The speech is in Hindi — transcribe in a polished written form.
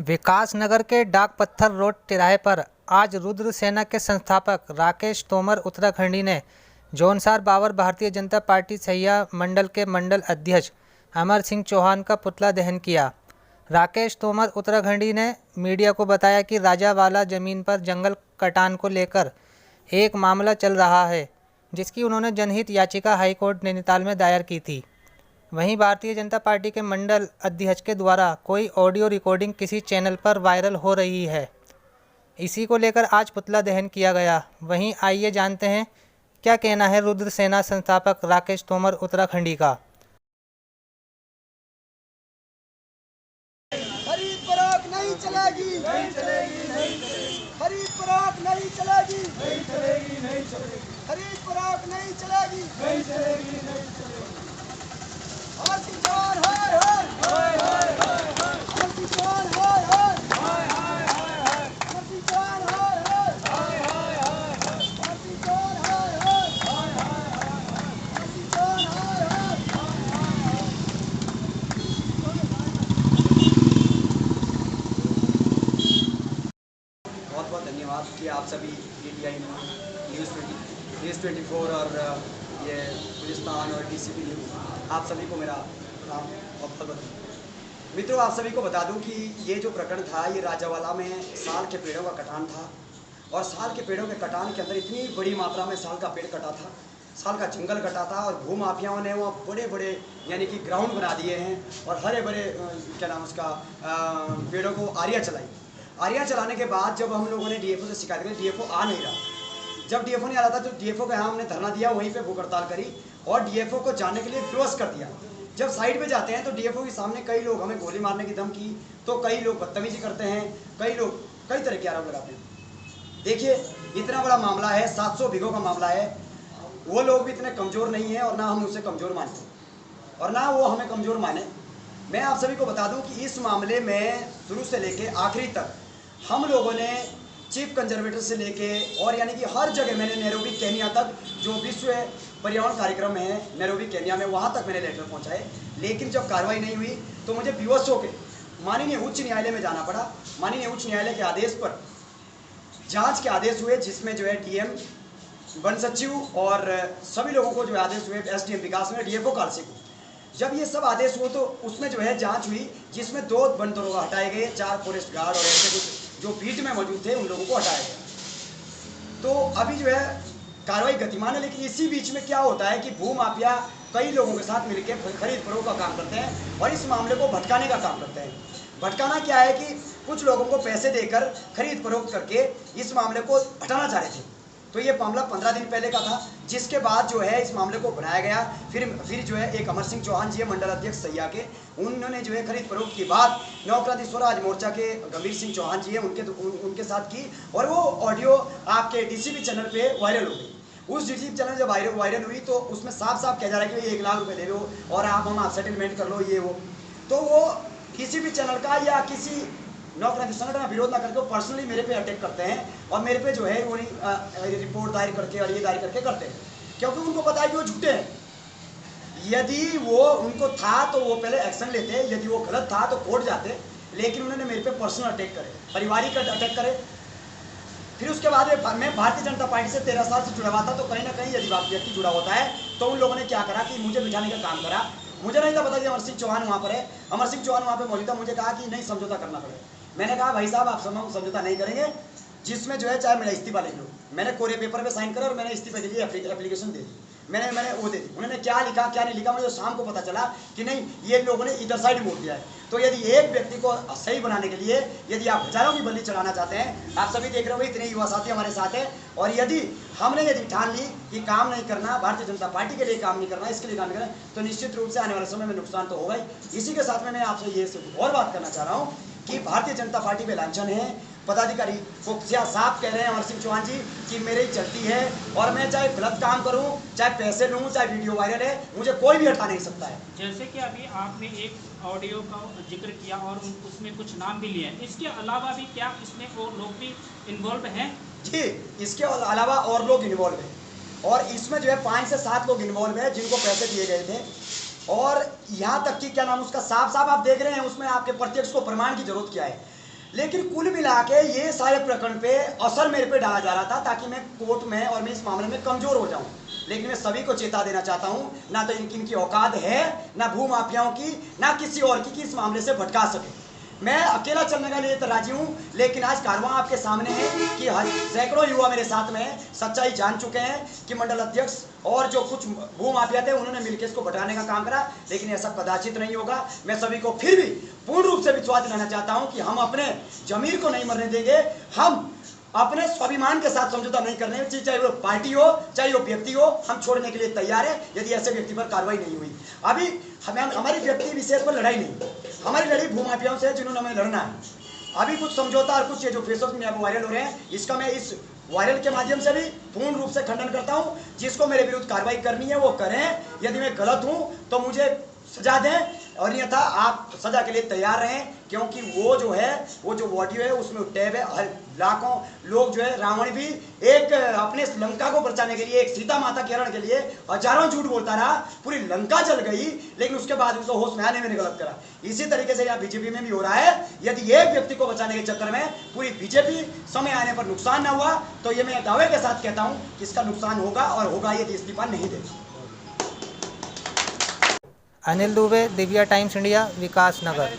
विकास नगर के डाक पत्थर रोड तिराहे पर आज रुद्र सेना के संस्थापक राकेश तोमर उत्तराखंडी ने जौनसार बावर भारतीय जनता पार्टी सहिया मंडल के मंडल अध्यक्ष अमर सिंह चौहान का पुतला दहन किया। राकेश तोमर उत्तराखंडी ने मीडिया को बताया कि राजावाला जमीन पर जंगल कटान को लेकर एक मामला चल रहा है, जिसकी उन्होंने जनहित याचिका हाईकोर्ट नैनीताल में दायर की थी। वहीं भारतीय जनता पार्टी के मंडल अध्यक्ष के द्वारा कोई ऑडियो रिकॉर्डिंग किसी चैनल पर वायरल हो रही है, इसी को लेकर आज पुतला दहन किया गया। वहीं आइए जानते हैं क्या कहना है रुद्र सेना संस्थापक राकेश तोमर उत्तराखंडी का। खरीद फरोख्त नहीं चलेगी, नहीं चलेगी, नहीं चलेगी। खरीद फरोख्त नहीं चलेगी, नहीं चलेगी, नहीं चलेगी। खरीद फरोख्त नहीं चलेगी, नहीं चलेगी, नहीं चलेगी। और किसान हाय हाय हाय हाय हाय, और किसान हाय हाय हाय हाय हाय, और किसान हाय हाय हाय हाय हाय, और किसान हाय हाय हाय हाय, और किसान हाय हाय हाय हाय। बहुत बहुत धन्यवाद कि आप सभी PTI न्यूज़ 24 और ये गुलिस्तान और DCP न्यूज़, आप सभी को मेरा नाम और खबर। मित्रों, आप सभी को बता दूं कि ये जो प्रकरण था ये राजावाला में साल के पेड़ों का कटान था। और साल के पेड़ों के कटान के अंदर इतनी बड़ी मात्रा में साल का पेड़ कटा था, साल का जंगल कटा था, और भूमाफियाओं ने वहाँ बड़े बड़े यानी कि ग्राउंड बना दिए हैं और हरे भरे क्या नाम उसका पेड़ों को आरिया चलाई। आरिया चलाने के बाद जब हम लोगों ने DFO से शिकायत करी, DFO आ नहीं रहा। जब DFO नहीं आ रहा था तो DFO के यहाँ हमने धरना दिया, वहीं पे भूख हड़ताल करी और DFO को जाने के लिए विवश कर दिया। जब साइड पे जाते हैं तो DFO के सामने कई लोग हमें गोली मारने की धमकी, तो कई लोग बदतमीजी करते हैं, कई लोग कई तरह के आरोप लगाते हैं। देखिए, इतना बड़ा मामला है, 700 बीघों का मामला है। वो लोग भी इतने कमज़ोर नहीं हैं और ना हम उसे कमज़ोर मानते और ना वो हमें कमज़ोर माने। मैं आप सभी को बता दूं कि इस मामले में शुरू से लेके आखिरी तक हम लोगों ने चीफ कंजर्वेटर से लेके और यानी कि हर जगह मैंने नैरोबी केन्या तक, जो विश्व पर्यावरण कार्यक्रम है नैरोबी केन्या में, वहाँ तक मैंने लेटर पहुँचाए। लेकिन जब कार्रवाई नहीं हुई तो मुझे विवश होकर माननीय उच्च न्यायालय में जाना पड़ा। माननीय उच्च न्यायालय के आदेश पर जांच के आदेश हुए, जिसमें जो है DM, वन सचिव और सभी लोगों को जो आदेश हुए, SDM विकास में, DFO कालसे को। जब ये सब आदेश हुए तो उसमें जो है जांच हुई, जिसमें 2 वन दरोगा हटाए गए, 4 फॉरेस्ट गार्ड और ऐसे कुछ जो बीट में मौजूद थे उन लोगों को हटाया गया। तो अभी जो है कार्रवाई गतिमान है। लेकिन इसी बीच में क्या होता है कि भूमाफिया कई लोगों के साथ मिलकर खरीद फरोख्त का काम करते हैं और इस मामले को भटकाने का काम करते हैं। भटकाना क्या है कि कुछ लोगों को पैसे देकर खरीद फरोख्त करके इस मामले को हटाना चाह रहे थे। तो ये मामला 15 दिन पहले का था, जिसके बाद जो है इस मामले को बनाया गया। फिर जो है एक अमर सिंह चौहान जी है, मंडल अध्यक्ष सैया के, उन्होंने जो है खरीद फरोख्त की बात नवक्रांति स्वराज मोर्चा के गंभीर सिंह चौहान जी है उनके साथ की, और वो ऑडियो आपके DCP चैनल पे वायरल हो गई। उस DCP चैनल जब वायरल हुई तो उसमें साफ साफ कहा जा रहा है कि 1 लाख रुपए दे दो और आप सेटलमेंट कर लो, ये वो। तो वो किसी भी चैनल का या किसी नवक्रांति संगठन का विरोध ना करके वो पर्सनली मेरे पे अटैक करते हैं और मेरे पे जो है वो रिपोर्ट दायर करके और ये दायर करके करते हैं, क्योंकि उनको पता है कि वो झूठे हैं। यदि वो उनको था तो वो पहले एक्शन लेते, यदि वो गलत था तो कोर्ट जाते। लेकिन उन्होंने मेरे पे पर्सनल अटैक करे, पारिवारिक अटैक करे। फिर उसके बाद मैं भारतीय जनता पार्टी से 13 साल से जुड़ा हुआ था, तो कहीं ना कहीं यदि व्यक्ति जुड़ा होता है तो उन लोगों ने क्या करा कि मुझे बिठाने का काम करा। मुझे नहीं था पता कि अमर सिंह चौहान वहाँ पर है। अमर सिंह चौहान वहाँ पर मौजूद था। मुझे कहा कि नहीं, समझौता करना पड़ेगा। मैंने कहा भाई साहब, आप समझौता नहीं करेंगे, जिसमें जो है चाहे मेरा इस्तीफा लिख लो। मैंने कोरे पेपर पे साइन करा और मैंने इस्तीफे के लिए एप्लीकेशन दे दी। मैंने वो दे दी। उन्होंने क्या लिखा क्या नहीं लिखा, मुझे शाम को पता चला कि नहीं, ये लोगों ने इधर साइड मोड़ दिया है। तो यदि एक व्यक्ति को सही बनाने के लिए यदि आप हजारों की बल्ली चढ़ाना चाहते हैं, आप सभी देख रहे हो इतने युवा साथी हमारे साथ हैं, और यदि हमने ठान ली कि काम नहीं करना, भारतीय जनता पार्टी के लिए काम नहीं करना, इसके लिए काम नहीं करना, तो निश्चित रूप से आने वाले समय में नुकसान तो होगा ही। इसी के साथ में मैं आपसे ये और बात करना चाह रहा हूँ कि भारतीय जनता पार्टी में लांछन है। पदाधिकारी को साफ कह रहे हैं अमर सिंह चौहान जी कि मेरी चलती है और मैं चाहे गलत काम करूं, चाहे पैसे लूं, चाहे वीडियो वायरल है, मुझे कोई भी हटा नहीं सकता है। जैसे कि अभी आपने एक ऑडियो का जिक्र किया और उसमें कुछ नाम भी लिए हैं, इसके अलावा भी क्या इसमें और लोग भी इन्वॉल्व हैं? जी, इसके अलावा और लोग इन्वॉल्व हैं और इसमें जो है 5 से 7 लोग इन्वॉल्व हैं जिनको पैसे दिए गए थे। और यहाँ तक कि क्या नाम उसका साफ साफ आप देख रहे हैं, उसमें आपके प्रत्यक्ष को प्रमाण की जरूरत क्या है। लेकिन कुल मिला के ये सारे प्रकरण पे असर मेरे पे डाला जा रहा था ताकि मैं कोर्ट में और मैं इस मामले में कमजोर हो जाऊं। लेकिन मैं सभी को चेता देना चाहता हूं, ना तो इनकी औकात है, ना भू माफियाओं की, ना किसी और की इस मामले से भटका सके। मैं अकेला चलने का लिए राजी हूं, लेकिन आज कारवां आपके सामने है कि सैकड़ों युवा मेरे साथ में हैं, सच्चाई जान चुके हैं कि मंडल अध्यक्ष और जो कुछ भू माफिया थे उन्होंने मिलकर इसको भटकाने का काम करा, लेकिन ऐसा कदाचित नहीं होगा। मैं सभी को फिर भी पूर्ण रूप से विश्वास दिलाना चाहता हूं कि हम अपने जमीर को नहीं मरने देंगे, हम अपने स्वाभिमान के साथ समझौता नहीं करने, चाहे वो पार्टी हो चाहे वो व्यक्ति हो, हम छोड़ने के लिए तैयार है यदि ऐसे व्यक्ति पर कार्रवाई नहीं हुई। अभी हमारी व्यक्ति विशेष पर लड़ाई नहीं, हमारी लड़ाई भूमाफियाओं से जिन्होंने हमें लड़ना है। अभी कुछ समझौता और कुछ जो फेसबुक में वायरल हो रहे हैं, इसका मैं इस वायरल के माध्यम से भी पूर्ण रूप से खंडन करता हूं। जिसको मेरे विरुद्ध कार्रवाई करनी है वो करें, यदि मैं गलत हूं तो मुझे सजा दें, और अन्यथा आप सजा के लिए तैयार रहें, क्योंकि वो जो है वो जो ऑडियो है उसमें टैब है। लाखों लोग जो है, रावण भी एक अपने लंका को बचाने के लिए, एक सीता माता के हरण के लिए हजारों झूठ बोलता रहा, पूरी लंका जल गई, लेकिन उसके बाद उसको होश में आने में गलत करा। इसी तरीके से यहाँ बीजेपी में भी हो रहा है। यदि एक व्यक्ति को बचाने के चक्कर में पूरी बीजेपी समय आने पर नुकसान ना हुआ तो ये मैं दावे के साथ कहता हूं कि इसका नुकसान होगा, और होगा यदि इस्तीफा नहीं देगा। अनिल दुबे, दिव्या टाइम्स इंडिया, विकास नगर।